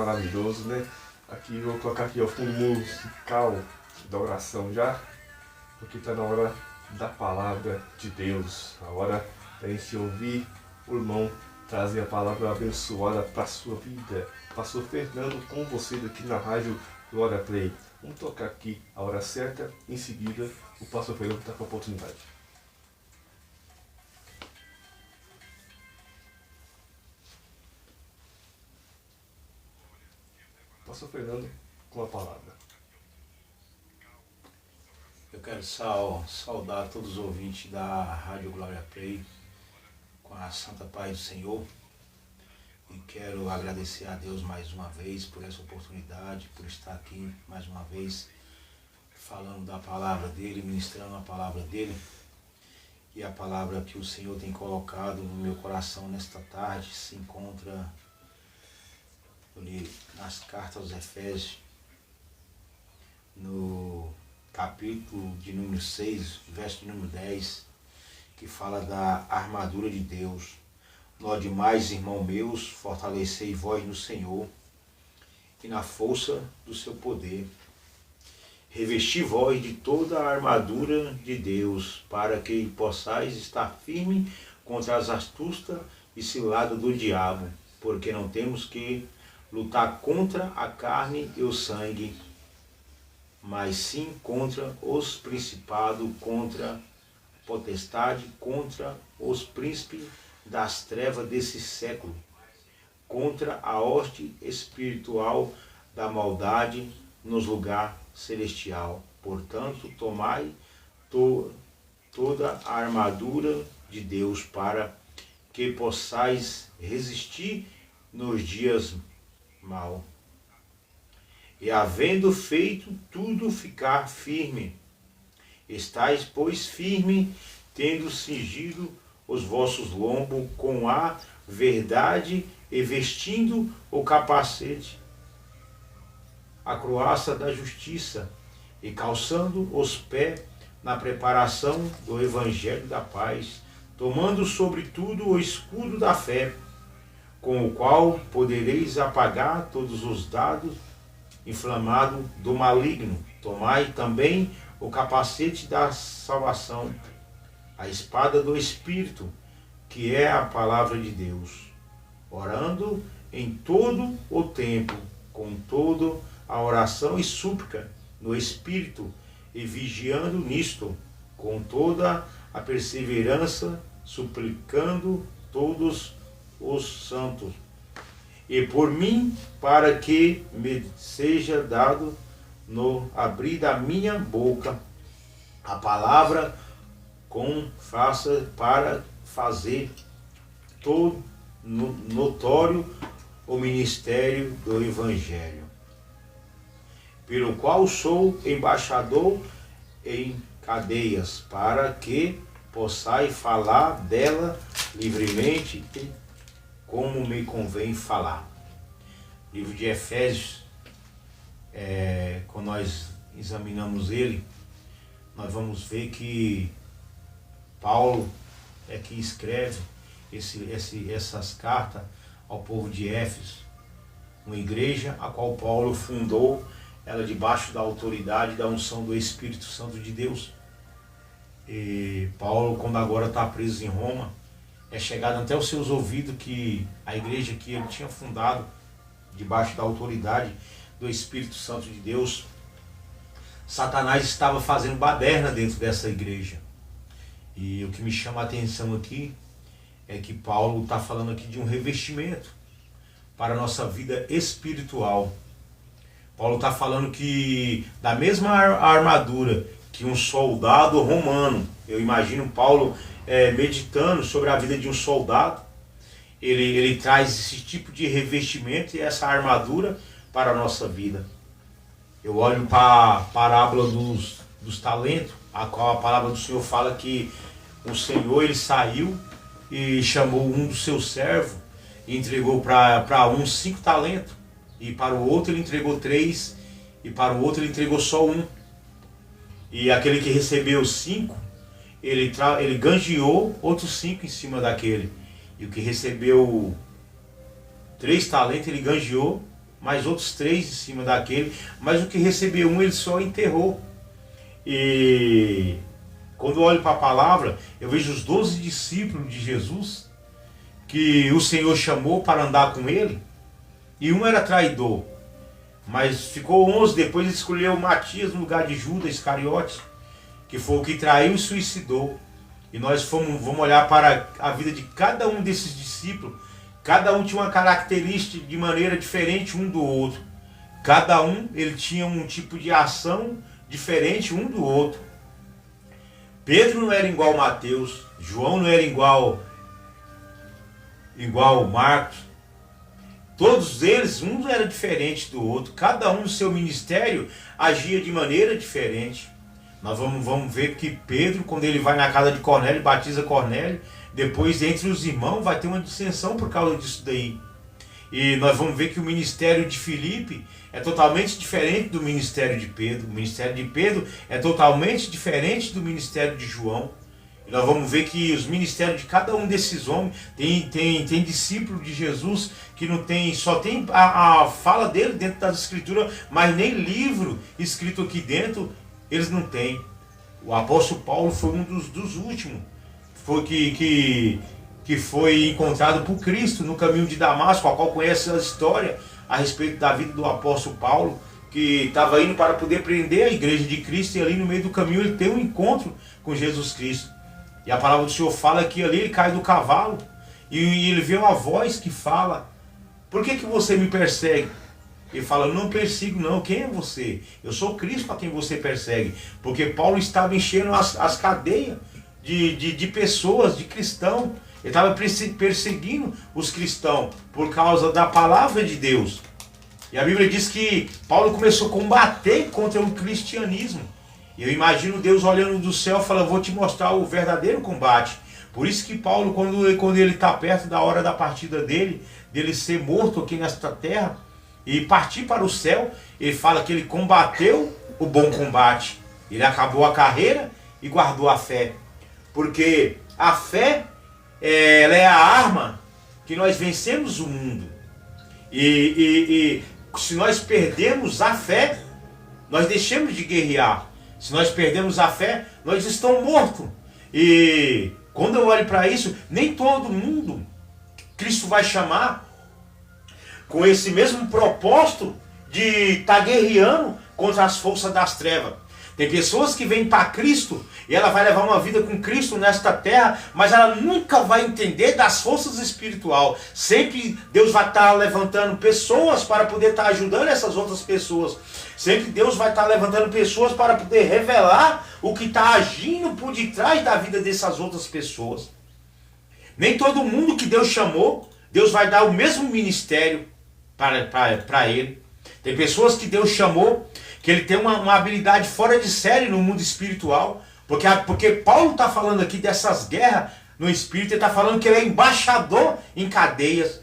Maravilhoso, né? Aqui eu vou colocar aqui o fundo musical da oração já, porque está na hora da palavra de Deus, a hora da gente ouvir o irmão trazer a palavra abençoada para a sua vida. Pastor Fernando com vocês aqui na Rádio Glória Play. Vamos tocar aqui a hora certa, em seguida o pastor Fernando está com a oportunidade. Pastor Fernando com a palavra. Eu quero saudar todos os ouvintes da Rádio Glória Play com a santa paz do Senhor. E quero agradecer a Deus mais uma vez por essa oportunidade, por estar aqui mais uma vez falando da palavra dEle, ministrando a palavra dEle. E a palavra que o Senhor tem colocado no meu coração nesta tarde se encontra nas cartas aos Efésios, no capítulo de número 6, verso de número 10, que fala da armadura de Deus. Nós demais, irmãos meus, fortalecei vós no Senhor e na força do seu poder. Revesti vós de toda a armadura de Deus, para que possais estar firme contra as astutas e ciladas do diabo, porque não temos que lutar contra a carne e o sangue, mas sim contra os principados, contra a potestade, contra os príncipes das trevas desse século, contra a hoste espiritual da maldade nos lugares celestial. Portanto, tomai toda a armadura de Deus para que possais resistir nos dias mal. E havendo feito tudo, ficar firme. Estais, pois, firme, tendo cingido os vossos lombos com a verdade e vestindo o capacete, a couraça da justiça, e calçando os pés na preparação do evangelho da paz, tomando sobretudo o escudo da fé, com o qual podereis apagar todos os dardos inflamados do maligno. Tomai também o capacete da salvação, a espada do Espírito, que é a palavra de Deus, orando em todo o tempo, com toda a oração e súplica no Espírito, e vigiando nisto, com toda a perseverança, suplicando todos os santos, e por mim, para que me seja dado no abrir da minha boca a palavra com faça para fazer todo notório o ministério do Evangelho, pelo qual sou embaixador em cadeias, para que possais falar dela livremente, como me convém falar. Livro de Efésios, quando nós examinamos ele, nós vamos ver que Paulo é que escreve essas cartas ao povo de Éfeso, uma igreja a qual Paulo fundou, ela debaixo da autoridade e da unção do Espírito Santo de Deus. E Paulo, quando agora está preso em Roma, é chegado até os seus ouvidos que a igreja que ele tinha fundado, debaixo da autoridade do Espírito Santo de Deus, Satanás estava fazendo baderna dentro dessa igreja. E o que me chama a atenção aqui é que Paulo está falando aqui de um revestimento para a nossa vida espiritual. Paulo está falando que da mesma armadura que um soldado romano, eu imagino Paulo meditando sobre a vida de um soldado, ele traz esse tipo de revestimento e essa armadura para a nossa vida. Eu olho para a parábola dos talentos, a qual a palavra do Senhor fala que o Senhor ele saiu e chamou um dos seus servos e entregou para um 5 talentos, e para o outro ele entregou 3, e para o outro ele entregou só 1. E aquele que recebeu 5, ele ganjeou outros 5 em cima daquele. E o que recebeu 3 talentos, ele ganjeou mais outros 3 em cima daquele, mas o que recebeu um ele só enterrou. E quando eu olho para a palavra, eu vejo os 12 discípulos de Jesus, que o Senhor chamou para andar com ele, e um era traidor, mas ficou 11, depois ele escolheu Matias no lugar de Judas Iscariotes, que foi o que traiu e suicidou. E nós vamos olhar para a vida de cada um desses discípulos. Cada um tinha uma característica de maneira diferente um do outro. Cada um ele tinha um tipo de ação diferente um do outro. Pedro não era igual a Mateus, João não era igual Marcos. Todos eles, um era diferente do outro. Cada um no seu ministério agia de maneira diferente. Nós vamos ver que Pedro, quando ele vai na casa de Cornélio, batiza Cornélio, depois entre os irmãos vai ter uma dissensão por causa disso daí. E nós vamos ver que o ministério de Filipe é totalmente diferente do ministério de Pedro. O ministério de Pedro é totalmente diferente do ministério de João. E nós vamos ver que os ministérios de cada um desses homens tem discípulo de Jesus que não tem, só tem a fala dele dentro das escrituras, mas nem livro escrito aqui dentro eles não têm. O apóstolo Paulo foi um dos últimos, foi que foi encontrado por Cristo no caminho de Damasco, a qual conhece a história a respeito da vida do apóstolo Paulo, que estava indo para poder prender a igreja de Cristo, e ali no meio do caminho ele tem um encontro com Jesus Cristo. E a palavra do Senhor fala que ali ele cai do cavalo, e ele vê uma voz que fala: por que você me persegue? Ele fala: não persigo não, quem é você? Eu sou Cristo a quem você persegue. Porque Paulo estava enchendo as cadeias de pessoas, de cristãos. Ele estava perseguindo os cristãos por causa da palavra de Deus. E a Bíblia diz que Paulo começou a combater contra o cristianismo. E eu imagino Deus olhando do céu e falando: vou te mostrar o verdadeiro combate. Por isso que Paulo, quando ele está perto da hora da partida dele ser morto aqui nesta terra e partir para o céu, ele fala que ele combateu o bom combate. Ele acabou a carreira e guardou a fé. Porque a fé, ela é a arma que nós vencemos o mundo. E se nós perdemos a fé, nós deixamos de guerrear. Se nós perdemos a fé, nós estamos mortos. E quando eu olho para isso, nem todo mundo Cristo vai chamar com esse mesmo propósito de estar guerreando contra as forças das trevas. Tem pessoas que vêm para Cristo e ela vai levar uma vida com Cristo nesta terra, mas ela nunca vai entender das forças espirituais. Sempre Deus vai estar levantando pessoas para poder estar ajudando essas outras pessoas. Sempre Deus vai estar levantando pessoas para poder revelar o que está agindo por detrás da vida dessas outras pessoas. Nem todo mundo que Deus chamou, Deus vai dar o mesmo ministério para ele. Tem pessoas que Deus chamou, que ele tem uma habilidade fora de série no mundo espiritual, porque Paulo está falando aqui dessas guerras no espírito, ele está falando que ele é embaixador em cadeias.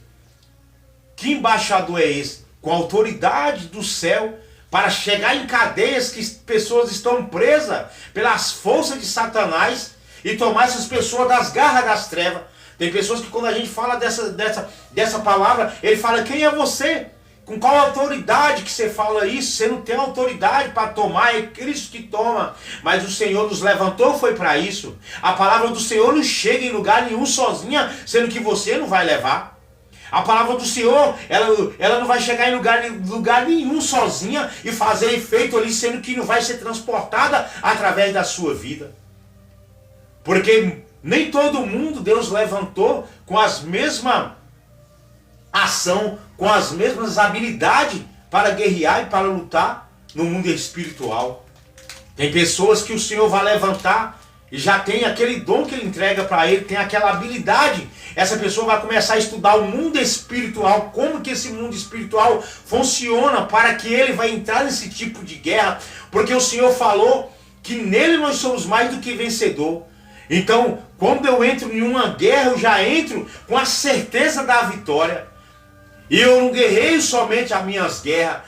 Que embaixador é esse? Com autoridade do céu, para chegar em cadeias que pessoas estão presas pelas forças de Satanás e tomar essas pessoas das garras das trevas. Tem pessoas que quando a gente fala dessa palavra, ele fala: quem é você? Com qual autoridade que você fala isso? Você não tem autoridade para tomar, é Cristo que toma. Mas o Senhor nos levantou, foi para isso. A palavra do Senhor não chega em lugar nenhum sozinha, sendo que você não vai levar. A palavra do Senhor, ela não vai chegar em lugar nenhum sozinha e fazer efeito ali, sendo que não vai ser transportada através da sua vida. Porque nem todo mundo Deus levantou com as mesmas ação, com as mesmas habilidades para guerrear e para lutar no mundo espiritual. Tem pessoas que o Senhor vai levantar e já tem aquele dom que ele entrega para ele, tem aquela habilidade. Essa pessoa vai começar a estudar o mundo espiritual, como que esse mundo espiritual funciona, para que ele vai entrar nesse tipo de guerra, porque o Senhor falou que nele nós somos mais do que vencedor. Então, quando eu entro em uma guerra, eu já entro com a certeza da vitória. E eu não guerreio somente as minhas guerras,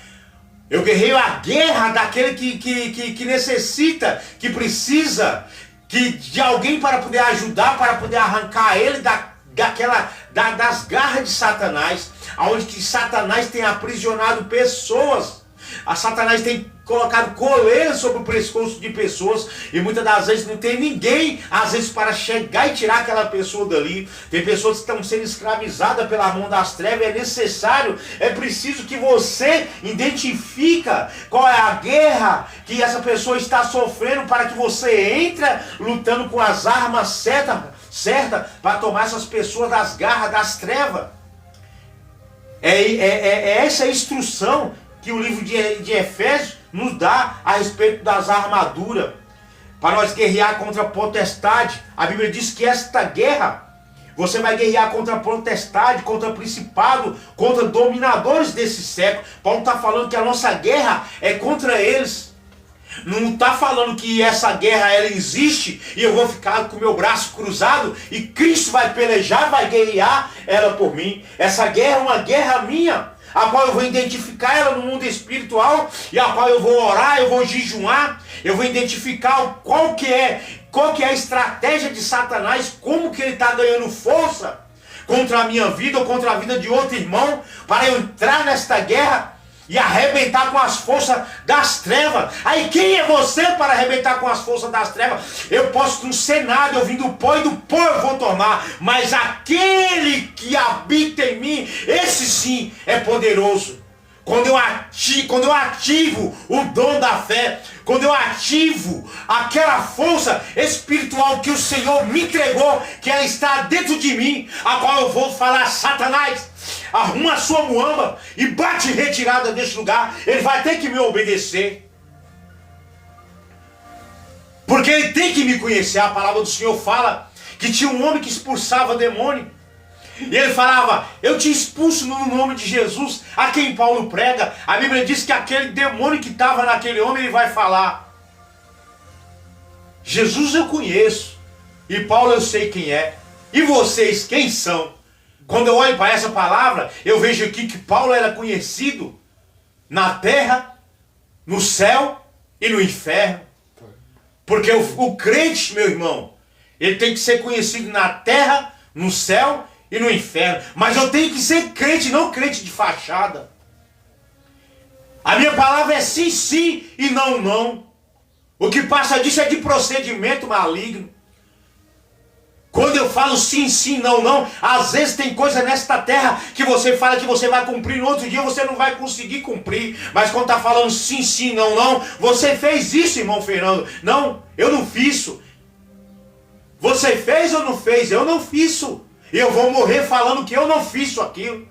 eu guerreio a guerra daquele que necessita, que precisa de alguém para poder ajudar, para poder arrancar ele das garras de Satanás, onde que Satanás tem aprisionado pessoas. A Satanás tem colocado coleira sobre o pescoço de pessoas e muitas das vezes não tem ninguém, às vezes, para chegar e tirar aquela pessoa dali. Tem pessoas que estão sendo escravizadas pela mão das trevas. É necessário, é preciso que você identifica qual é a guerra que essa pessoa está sofrendo, para que você entre lutando com as armas certas para tomar essas pessoas das garras das trevas. É essa instrução que o livro de Efésios nos dá a respeito das armaduras, para nós guerrear contra a potestade. A Bíblia diz que esta guerra, você vai guerrear contra a potestade, contra principado, contra dominadores desse século. Paulo está falando que a nossa guerra é contra eles. Não está falando que essa guerra ela existe e eu vou ficar com o meu braço cruzado e Cristo vai pelejar, vai guerrear ela por mim. Essa guerra é uma guerra minha, a qual eu vou identificar ela no mundo espiritual, e a qual eu vou orar, eu vou jejuar, eu vou identificar qual que é a estratégia de Satanás, como que ele está ganhando força contra a minha vida ou contra a vida de outro irmão, para eu entrar nesta guerra e arrebentar com as forças das trevas. Aí quem é você para arrebentar com as forças das trevas? Eu posso não ser nada, eu vim do pó e do pó eu vou tornar. Mas aquele que habita em mim, esse sim é poderoso. Quando eu ativo o dom da fé, quando eu ativo aquela força espiritual que o Senhor me entregou, que ela está dentro de mim, a qual eu vou falar: Satanás, arruma a sua muamba e bate retirada deste lugar. Ele vai ter que me obedecer, porque ele tem que me conhecer. A palavra do Senhor fala que tinha um homem que expulsava demônio, e ele falava: eu te expulso no nome de Jesus, a quem Paulo prega. A Bíblia diz que aquele demônio que estava naquele homem, ele vai falar: Jesus eu conheço, e Paulo eu sei quem é, e vocês quem são? Quando eu olho para essa palavra, eu vejo aqui que Paulo era conhecido na terra, no céu e no inferno. Porque o crente, meu irmão, ele tem que ser conhecido na terra, no céu e no inferno. Mas eu tenho que ser crente, não crente de fachada. A minha palavra é sim, sim e não, não. O que passa disso é de procedimento maligno. Quando eu falo sim, sim, não, não, às vezes tem coisa nesta terra que você fala que você vai cumprir, no outro dia você não vai conseguir cumprir. Mas quando está falando sim, sim, não, não, você fez isso, irmão Fernando. Não, eu não fiz isso. Você fez ou não fez? Eu não fiz isso. E eu vou morrer falando que eu não fiz isso, aquilo.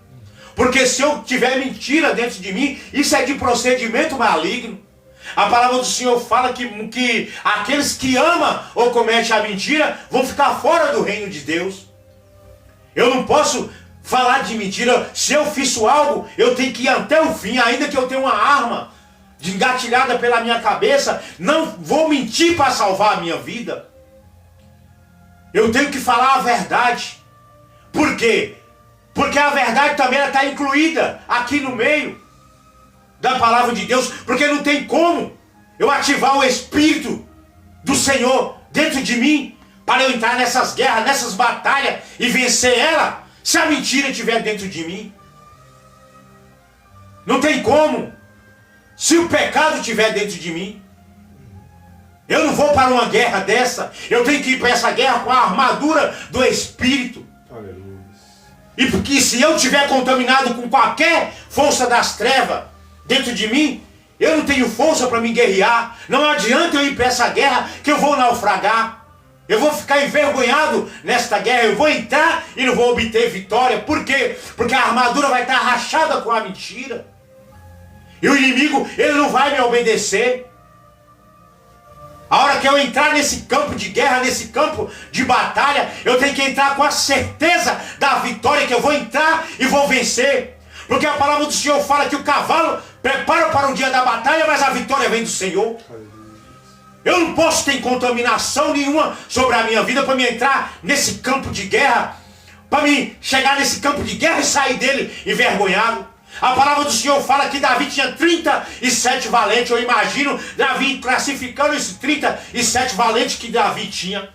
Porque se eu tiver mentira dentro de mim, isso é de procedimento maligno. A palavra do Senhor fala que aqueles que amam ou cometem a mentira vão ficar fora do reino de Deus. Eu não posso falar de mentira. Se eu fiz algo, eu tenho que ir até o fim, ainda que eu tenha uma arma engatilhada pela minha cabeça. Não vou mentir para salvar a minha vida. Eu tenho que falar a verdade. Por quê? Porque a verdade também está incluída aqui no meio da palavra de Deus, porque não tem como eu ativar o Espírito do Senhor dentro de mim para eu entrar nessas guerras, nessas batalhas e vencer ela, se a mentira estiver dentro de mim. Não tem como. Se o pecado estiver dentro de mim, eu não vou para uma guerra dessa. Eu tenho que ir para essa guerra com a armadura do Espírito. Aleluia. E porque se eu estiver contaminado com qualquer força das trevas dentro de mim, eu não tenho força para me guerrear. Não adianta eu ir para essa guerra que eu vou naufragar. Eu vou ficar envergonhado nesta guerra. Eu vou entrar e não vou obter vitória. Por quê? Porque a armadura vai estar rachada com a mentira. E o inimigo, ele não vai me obedecer. A hora que eu entrar nesse campo de guerra, nesse campo de batalha, eu tenho que entrar com a certeza da vitória, que eu vou entrar e vou vencer. Porque a palavra do Senhor fala que o cavalo prepara para o dia da batalha, mas a vitória vem do Senhor. Eu não posso ter contaminação nenhuma sobre a minha vida para me entrar nesse campo de guerra, para me chegar nesse campo de guerra e sair dele envergonhado. A palavra do Senhor fala que Davi tinha 37 valentes. Eu imagino Davi classificando esses 37 valentes que Davi tinha.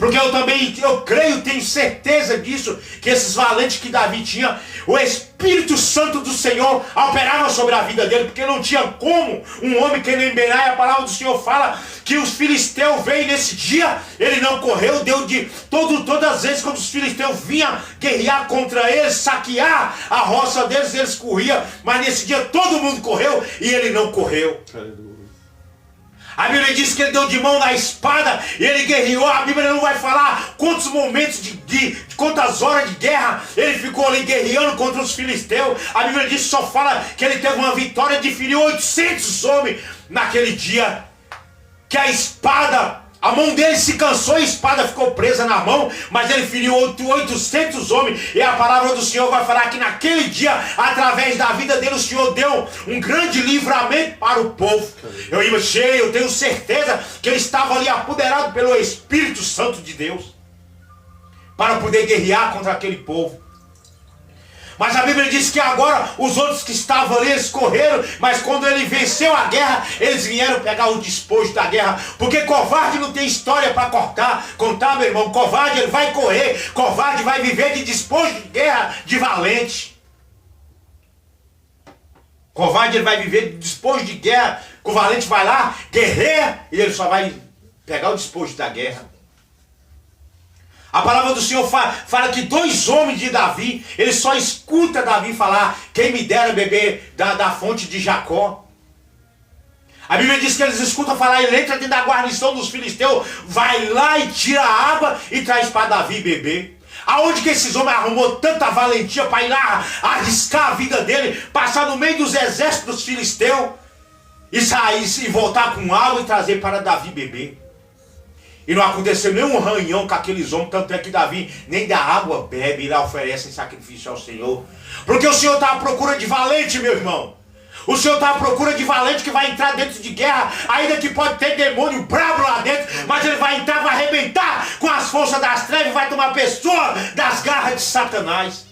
Porque eu creio, tenho certeza disso, que esses valentes que Davi tinha, o Espírito Santo do Senhor operava sobre a vida dele, porque não tinha como um homem que nem Benai, a palavra do Senhor fala que os filisteus veio nesse dia, ele não correu, todas as vezes quando os filisteus vinham guerrear contra eles, saquear a roça deles, eles corriam, mas nesse dia todo mundo correu e ele não correu. A Bíblia diz que ele deu de mão na espada e ele guerreou. A Bíblia não vai falar quantos momentos quantas horas de guerra ele ficou ali guerreando contra os filisteus. A Bíblia diz que só fala que ele teve uma vitória de ferir 800 homens naquele dia. Que a espada, a mão dele se cansou e a espada ficou presa na mão, mas ele feriu 800 homens. E a palavra do Senhor vai falar que naquele dia, através da vida dele, o Senhor deu um grande livramento para o povo. Eu tenho certeza que ele estava ali apoderado pelo Espírito Santo de Deus para poder guerrear contra aquele povo. Mas a Bíblia diz que agora os outros que estavam ali, eles correram, mas quando ele venceu a guerra, eles vieram pegar o despojo da guerra, porque covarde não tem história para contar, meu irmão. Covarde, ele vai correr, covarde vai viver de despojo de guerra de valente. Covarde, ele vai viver de despojo de guerra, o valente vai lá, guerreia, e ele só vai pegar o despojo da guerra. A palavra do Senhor fala que 2 homens de Davi, ele só escuta Davi falar, quem me dera beber da fonte de Jacó. A Bíblia diz que eles escutam falar, ele entra dentro da guarnição dos filisteus, vai lá e tira a água e traz para Davi beber. Aonde que esses homens arrumou tanta valentia para ir lá arriscar a vida dele, passar no meio dos exércitos dos filisteus e sair e voltar com água e trazer para Davi beber? E não aconteceu nenhum ranhão com aqueles homens, tanto é que Davi nem da água bebe e lá oferece sacrifício ao Senhor. Porque o Senhor está à procura de valente, meu irmão. O Senhor está à procura de valente que vai entrar dentro de guerra, ainda que pode ter demônio brabo lá dentro, mas ele vai entrar, vai arrebentar com as forças das trevas, vai tomar pessoa das garras de Satanás.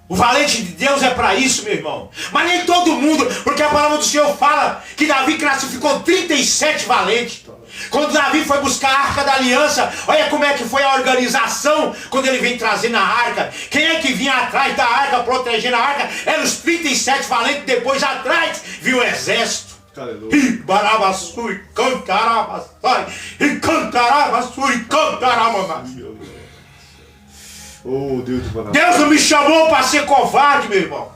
O valente de Deus é para isso, meu irmão. Mas nem todo mundo, porque a palavra do Senhor fala que Davi classificou 37 valentes. Quando Davi foi buscar a Arca da Aliança, olha como é que foi a organização quando ele vem trazendo a arca. Quem é que vinha atrás da arca, protegendo a arca? Eram os 37 valentes, depois atrás viu o exército. E barabassui, cantarabassai, e cantarabassui, cantaramamai. Oh, Deus não me chamou para ser covarde, meu irmão.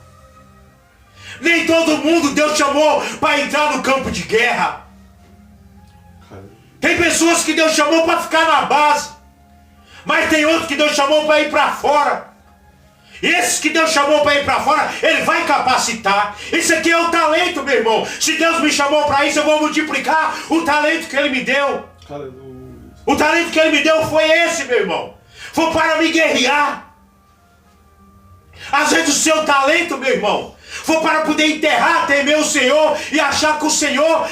Nem todo mundo Deus chamou para entrar no campo de guerra. Tem pessoas que Deus chamou para ficar na base, mas tem outros que Deus chamou para ir para fora. E esses que Deus chamou para ir para fora, Ele vai capacitar. Isso aqui é o talento, meu irmão. Se Deus me chamou para isso, eu vou multiplicar o talento que Ele me deu. O talento que Ele me deu foi esse, meu irmão. Foi para me guerrear. Às vezes o seu talento, meu irmão, foi para poder enterrar, temer o Senhor e achar que o Senhor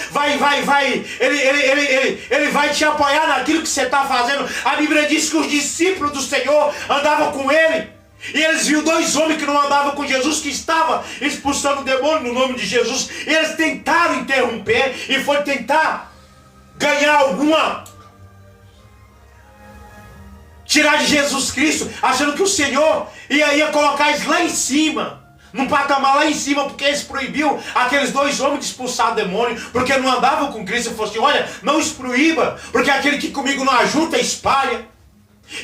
Ele vai te apoiar naquilo que você está fazendo. A Bíblia diz que os discípulos do Senhor andavam com Ele. E eles viram 2 homens que não andavam com Jesus, que estavam expulsando o demônio no nome de Jesus. E eles tentaram interromper e foi tentar ganhar tirar de Jesus Cristo, achando que o Senhor ia colocar eles lá em cima, num patamar lá em cima, porque eles proibiu aqueles 2 homens de expulsar o demônio, porque não andavam com Cristo. E falou assim, olha, não os proíba, porque aquele que comigo não ajunta, espalha.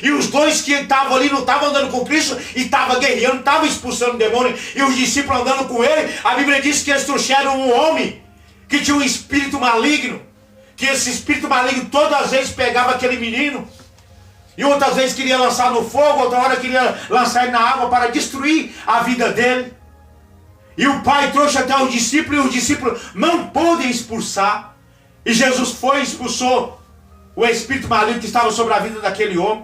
E os 2 que estavam ali não estavam andando com Cristo, e estavam guerreando, estavam expulsando o demônio, e os discípulos andando com ele. A Bíblia diz que eles trouxeram um homem que tinha um espírito maligno, que esse espírito maligno todas as vezes pegava aquele menino, e outras vezes queria lançar no fogo, outra hora queria lançar ele na água para destruir a vida dele. E o pai trouxe até os discípulos, e os discípulos não podem expulsar. E Jesus foi e expulsou o espírito maligno que estava sobre a vida daquele homem.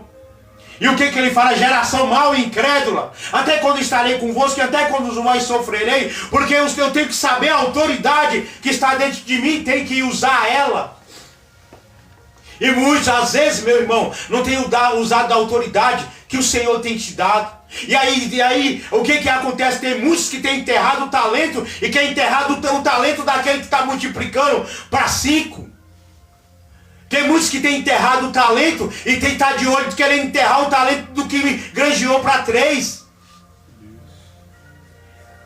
E o que ele fala? Geração mal e incrédula. Até quando estarei convosco, e até quando vós sofrerei, porque eu tenho que saber a autoridade que está dentro de mim, tenho que usar ela. E muitas vezes, meu irmão, não tem usado a autoridade que o Senhor tem te dado. E aí o que acontece? Tem muitos que têm enterrado o talento, e quer enterrado o talento daquele que está multiplicando para 5. Tem muitos que têm enterrado o talento e tem que estar de olho querendo enterrar o talento do que granjeou para 3.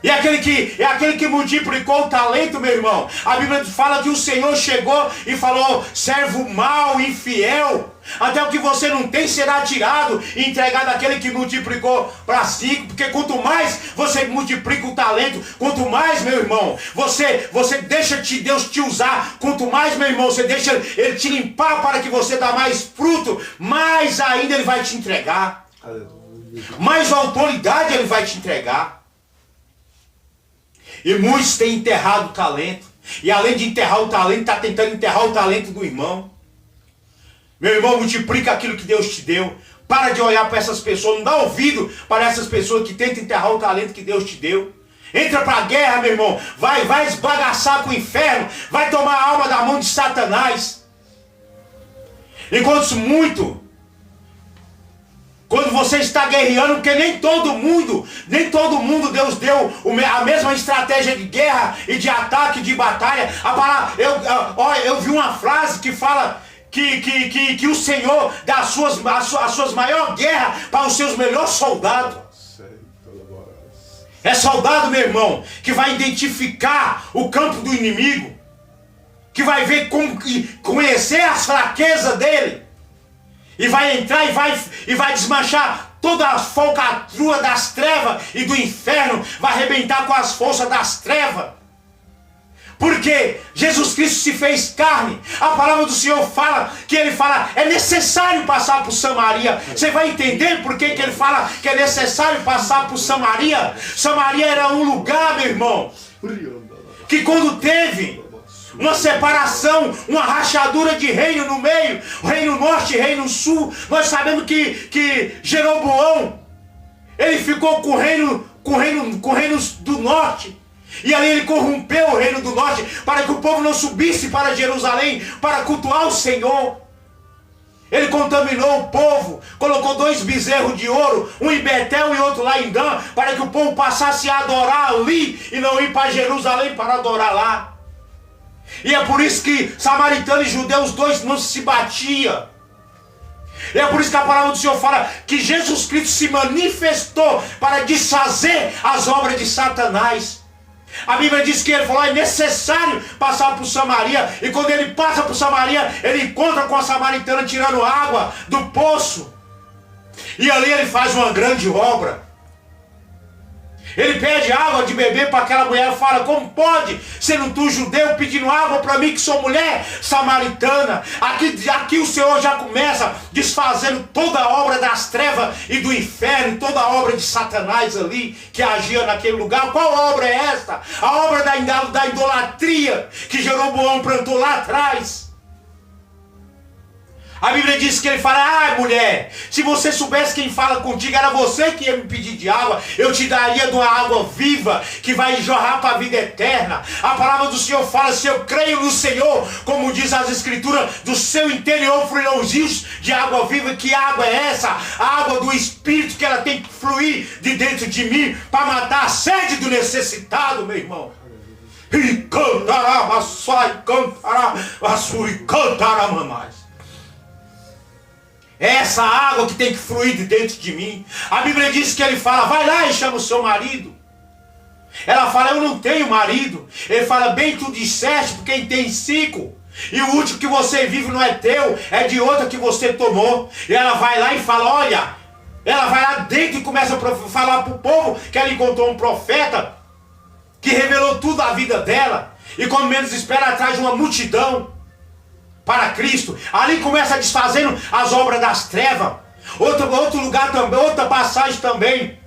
E aquele que multiplicou o talento, meu irmão, a Bíblia fala que o Senhor chegou e falou: servo mau, infiel, até o que você não tem será tirado e entregado àquele que multiplicou para 5, porque quanto mais você multiplica o talento, quanto mais, meu irmão, você deixa Deus te usar, quanto mais, meu irmão, você deixa Ele te limpar para que você dê mais fruto, mais ainda Ele vai te entregar, mais autoridade Ele vai te entregar. E muitos têm enterrado o talento. E além de enterrar o talento, está tentando enterrar o talento do irmão. Meu irmão, multiplica aquilo que Deus te deu. Para de olhar para essas pessoas. Não dá ouvido para essas pessoas que tentam enterrar o talento que Deus te deu. Entra para a guerra, meu irmão. Vai esbagaçar com o inferno. Vai tomar a alma da mão de Satanás. Enquanto muito... Quando você está guerreando, porque nem todo mundo Deus deu a mesma estratégia de guerra e de ataque, de batalha. Eu vi uma frase que fala que o Senhor dá as suas maiores guerras para os seus melhores soldados. É soldado, meu irmão, que vai identificar o campo do inimigo, que vai ver conhecer as fraquezas dele. E vai entrar e vai desmanchar toda a falcatrua das trevas e do inferno. Vai arrebentar com as forças das trevas. Porque Jesus Cristo se fez carne. A palavra do Senhor fala, é necessário passar por Samaria. Você vai entender por que ele fala que é necessário passar por Samaria? Samaria era um lugar, meu irmão, que quando teve uma separação, uma rachadura de reino no meio, reino norte e reino sul, nós sabemos que Jeroboão, ele ficou com reinos do norte, e ali ele corrompeu o reino do norte, para que o povo não subisse para Jerusalém, para cultuar o Senhor. Ele contaminou o povo, colocou 2 bezerros de ouro, um em Betel e outro lá em Dan, para que o povo passasse a adorar ali, e não ir para Jerusalém para adorar lá. E é por isso que samaritano e judeu, os dois não se batiam. E é por isso que a palavra do Senhor fala que Jesus Cristo se manifestou para desfazer as obras de Satanás. A Bíblia diz que ele falou: é necessário passar por Samaria. E quando ele passa por Samaria, ele encontra com a samaritana tirando água do poço. E ali ele faz uma grande obra. Ele pede água de beber para aquela mulher e fala: como pode, sendo tu judeu, pedindo água para mim que sou mulher samaritana? Aqui o Senhor já começa desfazendo toda a obra das trevas e do inferno, toda a obra de Satanás ali que agia naquele lugar. Qual obra é esta? A obra da idolatria que Jeroboão plantou lá atrás. A Bíblia diz que ele fala: mulher, se você soubesse quem fala contigo, era você que ia me pedir de água, eu te daria de uma água viva, que vai jorrar para a vida eterna. A palavra do Senhor fala: se eu creio no Senhor, como diz as Escrituras, do seu interior fluirão rios de água viva. Que água é essa? A água do Espírito, que ela tem que fluir de dentro de mim, para matar a sede do necessitado, meu irmão. E cantará, maçai, cantará, maçuri, cantará, mamais. É essa água que tem que fluir de dentro de mim. A Bíblia diz que ele fala: vai lá e chama o seu marido. Ela fala: eu não tenho marido. Ele fala: bem tu disseste, porque quem tem 5. E o último que você vive não é teu, é de outra que você tomou. E ela vai lá e fala: olha, ela vai lá dentro e começa a falar para o povo que ela encontrou um profeta que revelou tudo a vida dela. E quando menos espera, atrás de uma multidão para Cristo. Ali começa desfazendo as obras das trevas. Outro lugar também, outra passagem também,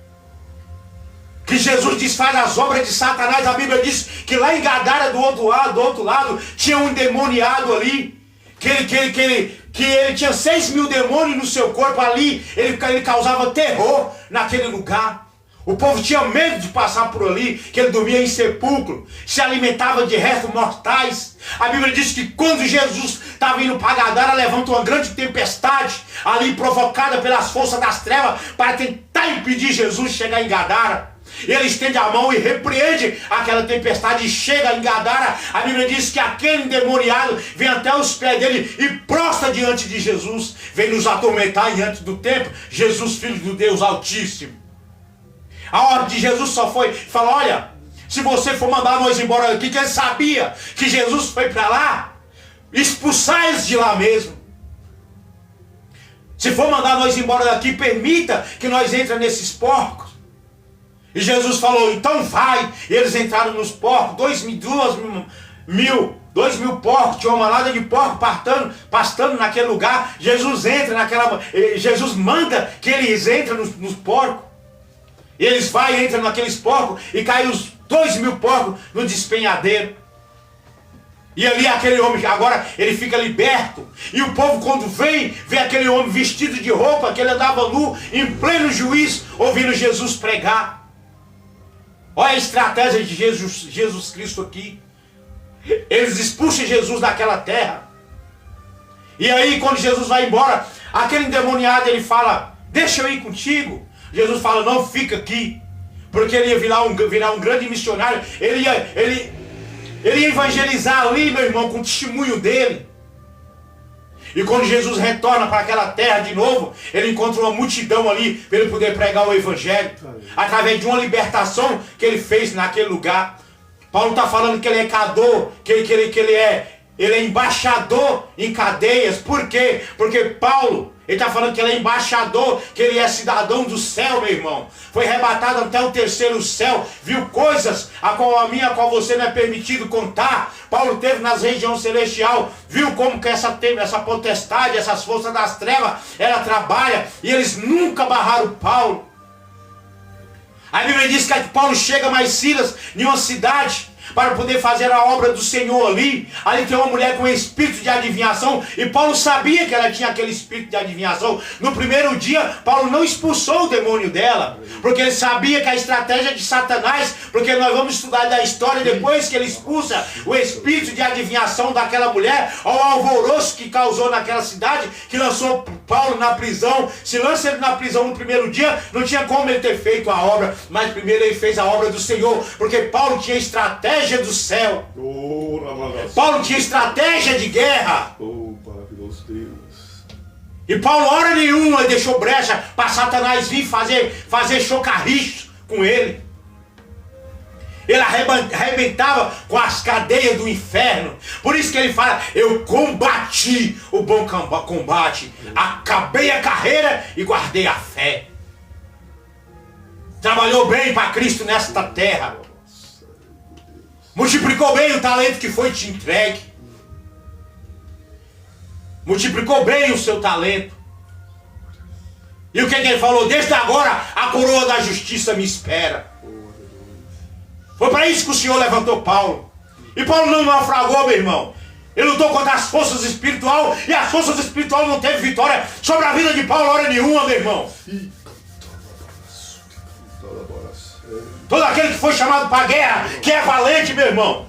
que Jesus desfaz as obras de Satanás. A Bíblia diz que lá em Gadara, do outro lado, tinha um endemoniado ali, que ele tinha 6.000 demônios no seu corpo ali. Ele causava terror naquele lugar. O povo tinha medo de passar por ali, que ele dormia em sepulcro, se alimentava de restos mortais. A Bíblia diz que quando Jesus estava indo para Gadara, levanta uma grande tempestade ali, provocada pelas forças das trevas, para tentar impedir Jesus de chegar em Gadara. E ele estende a mão e repreende aquela tempestade e chega em Gadara. A Bíblia diz que aquele endemoniado vem até os pés dele e prostra diante de Jesus. Vem nos atormentar diante do templo. Jesus, Filho do Deus Altíssimo. A ordem de Jesus só foi, fala, olha, se você for mandar nós embora daqui, que ele sabia que Jesus foi para lá, expulsar eles de lá mesmo. Se for mandar nós embora daqui, permita que nós entremos nesses porcos. E Jesus falou, então vai. E eles entraram nos porcos, 2 mil porcos, tinha uma manada de porcos pastando naquele lugar. Jesus entra Jesus manda que eles entrem nos porcos. E eles entram naqueles porcos e caem os 2 mil porcos no despenhadeiro. E ali aquele homem, agora ele fica liberto. E o povo quando vê aquele homem vestido de roupa, que ele andava nu, em pleno juízo, ouvindo Jesus pregar. Olha a estratégia de Jesus Cristo aqui. Eles expulsam Jesus daquela terra. E aí quando Jesus vai embora, aquele endemoniado ele fala, deixa eu ir contigo. Jesus fala, não, fica aqui. Porque ele ia virar um grande missionário. Ele ia evangelizar ali, meu irmão, com o testemunho dele. E quando Jesus retorna para aquela terra de novo, ele encontra uma multidão ali para ele poder pregar o evangelho. Através de uma libertação que ele fez naquele lugar. Paulo está falando que ele é cador, que ele é embaixador em cadeias. Por quê? Porque Paulo, ele está falando que ele é embaixador, que ele é cidadão do céu, meu irmão. Foi arrebatado até o 3º céu, viu coisas a qual você não é permitido contar. Paulo teve nas regiões celestial, viu como que essa potestade, essas forças das trevas, ela trabalha, e eles nunca barraram Paulo. A Bíblia diz que Paulo chega mais Silas em uma cidade para poder fazer a obra do Senhor ali. Ali tem uma mulher com espírito de adivinhação, e Paulo sabia que ela tinha aquele espírito de adivinhação. No primeiro dia, Paulo não expulsou o demônio dela, porque ele sabia que a estratégia de Satanás, porque nós vamos estudar da história depois que ele expulsa o espírito de adivinhação daquela mulher, ao alvoroço que causou naquela cidade, que lançou Paulo na prisão. Se lança ele na prisão no primeiro dia, não tinha como ele ter feito a obra, mas primeiro ele fez a obra do Senhor, porque Paulo tinha estratégia do céu. Paulo tinha estratégia de guerra. Maravilhoso Deus. E Paulo, hora nenhuma, deixou brecha para Satanás vir fazer chocarricho com ele. Ele arrebentava com as cadeias do inferno. Por isso que ele fala, eu combati o bom combate, acabei a carreira e guardei a fé. Trabalhou bem para Cristo nesta terra. Multiplicou bem o talento que foi te entregue. Multiplicou bem o seu talento. E o que ele falou? Desde agora a coroa da justiça me espera. Foi para isso que o Senhor levantou Paulo. E Paulo não naufragou, meu irmão. Ele lutou contra as forças espirituais, e as forças espirituais não teve vitória sobre a vida de Paulo hora nenhuma, meu irmão. Todo aquele que foi chamado para a guerra, que é valente, meu irmão,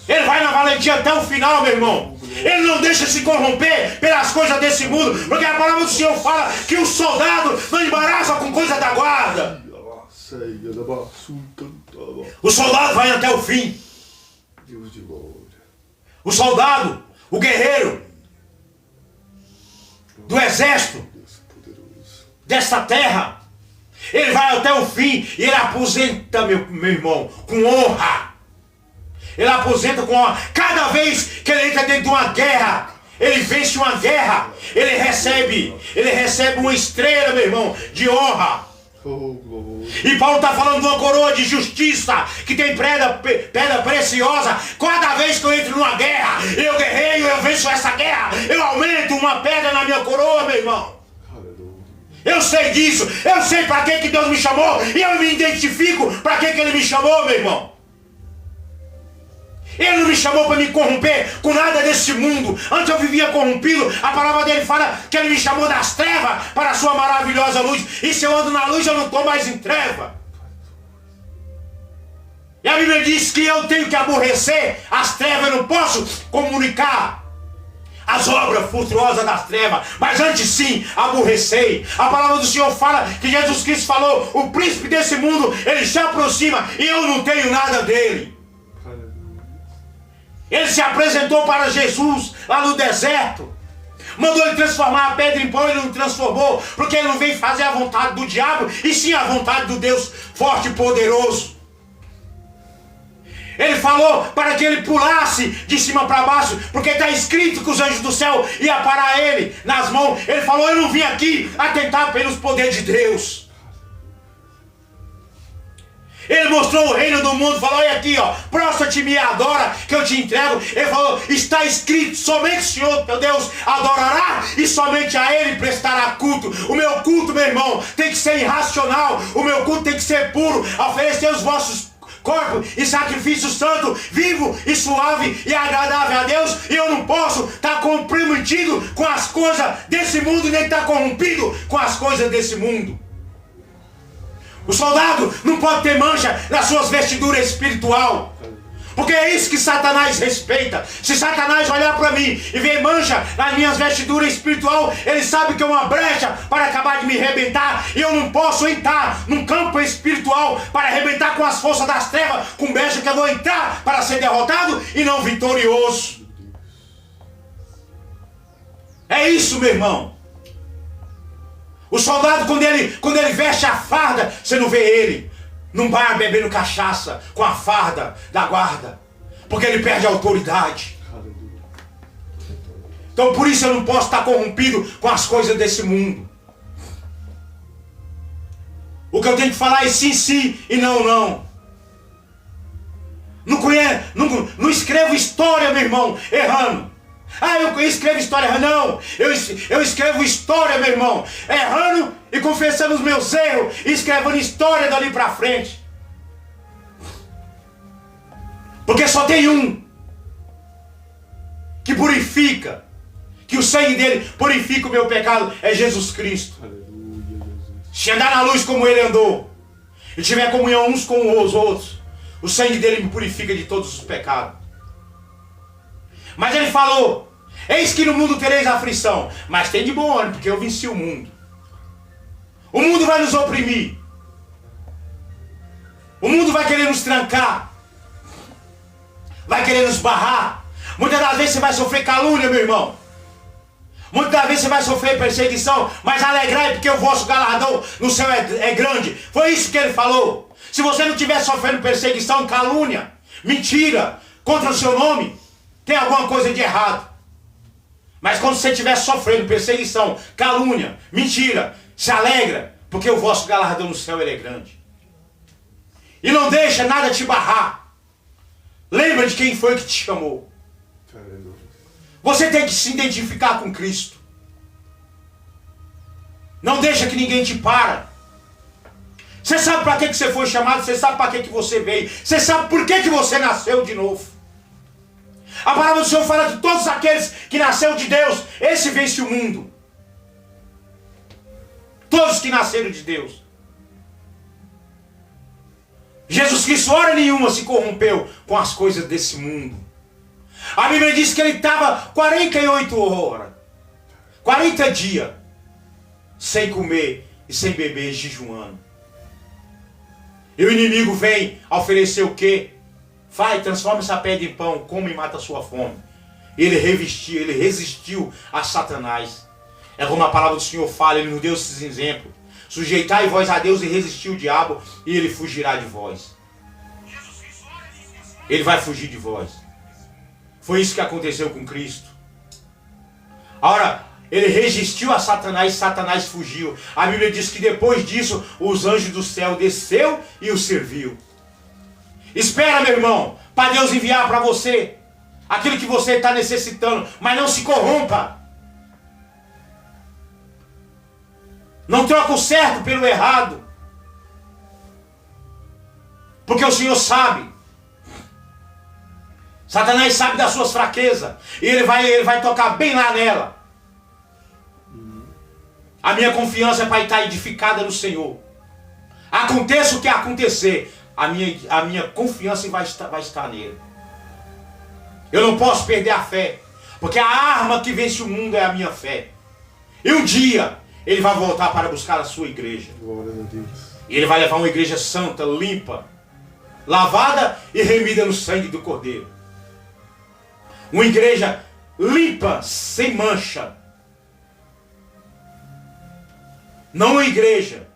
ele vai na valentia até o final, meu irmão. Ele não deixa se corromper pelas coisas desse mundo, porque a palavra do Senhor fala que o soldado não embaraça com coisa da guarda. O soldado vai até o fim. O soldado, o guerreiro do exército desta terra, ele vai até o fim e ele aposenta, meu irmão, com honra. Ele aposenta com honra. Cada vez que ele entra dentro de uma guerra, ele vence uma guerra, ele recebe uma estrela, meu irmão, de honra. E Paulo está falando de uma coroa de justiça que tem pedra preciosa. Cada vez que eu entro numa guerra, eu guerreio, eu venço essa guerra, eu aumento uma pedra na minha coroa, meu irmão. Eu sei disso, eu sei para que Deus me chamou, e eu me identifico para que Ele me chamou, meu irmão. Ele não me chamou para me corromper com nada desse mundo. Antes eu vivia corrompido. A palavra dele fala que Ele me chamou das trevas para a sua maravilhosa luz. E se eu ando na luz, eu não estou mais em treva. E a Bíblia diz que eu tenho que aborrecer as trevas, eu não posso comunicar as obras frutuosas das trevas, mas antes sim aborrecei. A palavra do Senhor fala que Jesus Cristo falou: o príncipe desse mundo, ele se aproxima e eu não tenho nada dele. Ele se apresentou para Jesus lá no deserto, mandou ele transformar a pedra em pão, ele não transformou, porque ele não veio fazer a vontade do diabo, e sim a vontade do Deus forte e poderoso. Ele falou para que ele pulasse de cima para baixo, porque está escrito que os anjos do céu iam parar ele nas mãos. Ele falou: eu não vim aqui atentar pelos poderes de Deus. Ele mostrou o reino do mundo, falou: olha aqui, ó, prostra-te e me adora, que eu te entrego. Ele falou: está escrito, somente o Senhor, teu Deus, adorará, e somente a Ele prestará culto. O meu culto, meu irmão, tem que ser irracional, o meu culto tem que ser puro. Oferecer os vossos corpo e sacrifício santo, vivo e suave e agradável a Deus. E eu não posso estar comprometido com as coisas desse mundo, nem estar corrompido com as coisas desse mundo. O soldado não pode ter mancha nas suas vestiduras espiritual, porque é isso que Satanás respeita. Se Satanás olhar para mim e ver mancha nas minhas vestiduras espiritual, ele sabe que é uma brecha para acabar de me arrebentar. E eu não posso entrar num campo espiritual para arrebentar com as forças das trevas, com brecha que eu vou entrar para ser derrotado e não vitorioso. É isso, meu irmão. O soldado, quando ele veste a farda, você não vê ele num bar bebendo cachaça com a farda da guarda, porque ele perde a autoridade. Então por isso eu não posso estar corrompido com as coisas desse mundo. O que eu tenho que falar é sim, sim e não, não. Não escrevo história, meu irmão, errando. Ah, eu escrevo história errando. Não, eu escrevo história, meu irmão, errando e confessando os meus erros e escrevendo história dali pra frente. Porque só tem um que purifica, que o sangue dele purifica o meu pecado, é Jesus Cristo. Se andar na luz como ele andou e tiver comunhão uns com os outros, o sangue dele me purifica de todos os pecados. Mas ele falou: eis que no mundo tereis aflição, mas tem de bom ânimo, porque eu venci o mundo. O mundo vai nos oprimir. O mundo vai querer nos trancar, vai querer nos barrar. Muitas das vezes você vai sofrer calúnia, meu irmão. Muitas das vezes você vai sofrer perseguição, mas alegrai, porque o vosso galardão no céu é grande. Foi isso que ele falou. Se você não estiver sofrendo perseguição, calúnia, mentira contra o seu nome, tem alguma coisa de errado. Mas quando você estiver sofrendo perseguição, calúnia, mentira, se alegra, porque o vosso galardão no céu ele é grande. E não deixa nada te barrar. Lembra de quem foi que te chamou. Você tem que se identificar com Cristo. Não deixa que ninguém te para. Você sabe para que você foi chamado, você sabe para que você veio, você sabe por que você nasceu de novo. A palavra do Senhor fala que todos aqueles que nasceram de Deus, esse vence o mundo. Todos que nasceram de Deus. Jesus Cristo, hora nenhuma, se corrompeu com as coisas desse mundo. A Bíblia diz que ele estava 48 horas, 40 dias, sem comer e sem beber, jejuando. E o inimigo vem oferecer o quê? Vai, transforma essa pedra em pão, come e mata a sua fome. Ele resistiu a Satanás. É como a palavra do Senhor fala, ele nos deu esses exemplos. Sujeitai vós a Deus e resistir o diabo, e ele fugirá de vós. Ele vai fugir de vós. Foi isso que aconteceu com Cristo. Ora, ele resistiu a Satanás, Satanás fugiu. A Bíblia diz que depois disso, os anjos do céu desceu e o serviu. Espera, meu irmão, para Deus enviar para você aquilo que você está necessitando, mas não se corrompa. Não troca o certo pelo errado, porque o Senhor sabe. Satanás sabe das suas fraquezas, e ele vai tocar bem lá nela. A minha confiança é para estar edificada no Senhor. Aconteça o que acontecer, a minha confiança vai estar nele. Eu não posso perder a fé, Porque a arma que vence o mundo é a minha fé. E um dia ele vai voltar para buscar a sua igreja. Glória a Deus. E ele vai levar uma igreja santa, limpa, lavada e remida no sangue do Cordeiro. Uma igreja limpa, sem mancha. Não uma igreja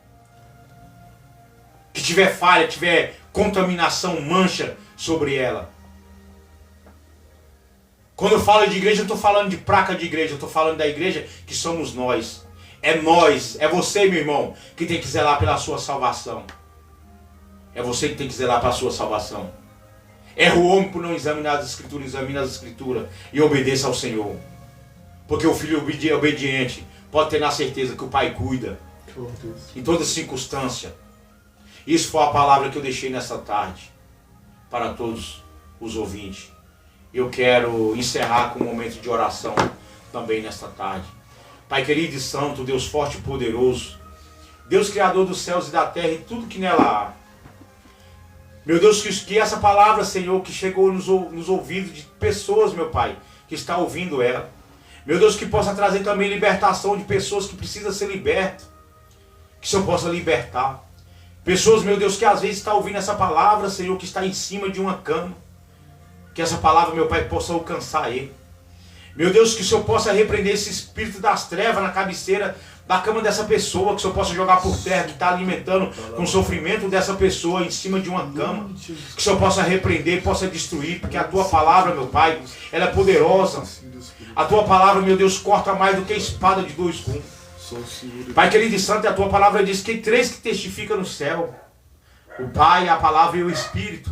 que tiver falha, tiver contaminação, mancha sobre ela. Quando eu falo de igreja, eu estou falando de placa de igreja, eu estou falando da igreja que somos nós. É nós, é você, meu irmão, que tem que zelar pela sua salvação. É você que tem que zelar pela sua salvação. Erra o homem por não examinar as escrituras, examine as escrituras e obedeça ao Senhor. Porque o filho obediente pode ter na certeza que o pai cuida em toda circunstância. Isso foi a palavra que eu deixei nessa tarde para todos os ouvintes. Eu quero encerrar com um momento de oração também nesta tarde. Pai querido e santo, Deus forte e poderoso, Deus criador dos céus e da terra e tudo que nela há. Meu Deus, que essa palavra, Senhor, que chegou nos ouvidos de pessoas, meu Pai, que está ouvindo ela. Meu Deus, que possa trazer também libertação de pessoas que precisam ser libertas. Que o Senhor possa libertar. Pessoas, meu Deus, que às vezes estão ouvindo essa palavra, Senhor, que está em cima de uma cama. Que essa palavra, meu Pai, possa alcançar ele. Meu Deus, que o Senhor possa repreender esse espírito das trevas na cabeceira da cama dessa pessoa, que o Senhor possa jogar por terra, que está alimentando com o sofrimento dessa pessoa em cima de uma cama. Que o Senhor possa repreender, possa destruir, porque a Tua palavra, meu Pai, ela é poderosa. A Tua palavra, meu Deus, corta mais do que a espada de dois gumes. Pai querido e santo, a Tua palavra diz que três que testificam no céu: o Pai, a palavra e o Espírito.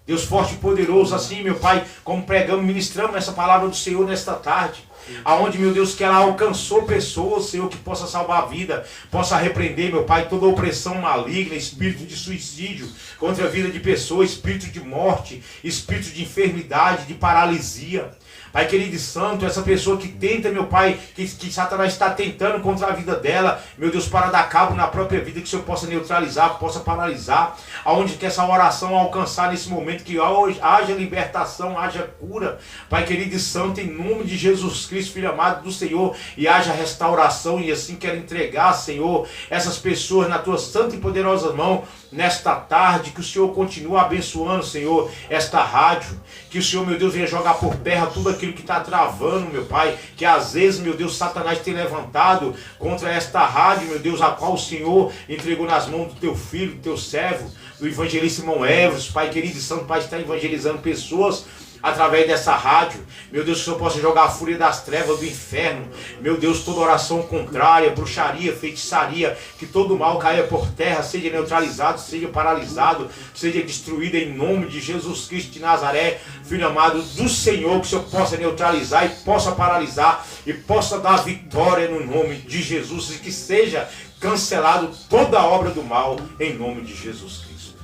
Deus forte e poderoso, assim, meu Pai, como pregamos, ministramos essa palavra do Senhor nesta tarde. Aonde, meu Deus, que ela alcançou pessoas, Senhor, que possa salvar a vida, possa repreender, meu Pai, toda opressão maligna, espírito de suicídio contra a vida de pessoas, espírito de morte, espírito de enfermidade, de paralisia. Pai querido e santo, essa pessoa que tenta, meu Pai, que Satanás está tentando contra a vida dela, meu Deus, para dar cabo na própria vida, que o Senhor possa neutralizar, que possa paralisar, aonde que essa oração alcançar nesse momento, que haja libertação, haja cura, Pai querido e santo, em nome de Jesus Cristo, Filho amado do Senhor, e haja restauração, e assim quero entregar, Senhor, essas pessoas na Tua santa e poderosa mão, nesta tarde, que o Senhor continue abençoando, Senhor, esta rádio, que o Senhor, meu Deus, venha jogar por terra tudo aquilo que está travando, meu Pai, que às vezes, meu Deus, Satanás tem levantado contra esta rádio, meu Deus, a qual o Senhor entregou nas mãos do Teu filho, do Teu servo, do evangelista irmão Evers, Pai querido e santo, Pai, está evangelizando pessoas através dessa rádio. Meu Deus, que o Senhor possa jogar a fúria das trevas do inferno. Meu Deus, toda oração contrária, bruxaria, feitiçaria, que todo mal caia por terra, seja neutralizado, seja paralisado, seja destruído em nome de Jesus Cristo de Nazaré, Filho amado do Senhor, que o Senhor possa neutralizar e possa paralisar e possa dar vitória no nome de Jesus, e que seja cancelado toda a obra do mal em nome de Jesus Cristo.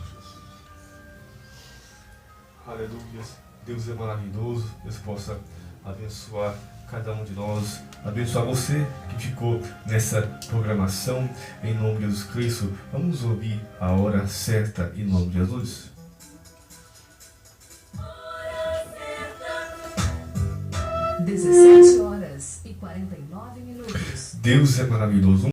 Aleluia. Deus é maravilhoso, Deus possa abençoar cada um de nós, abençoar você que ficou nessa programação, em nome de Jesus Cristo. Vamos ouvir a hora certa em nome de Jesus. Hora certa, 17h49. Deus é maravilhoso.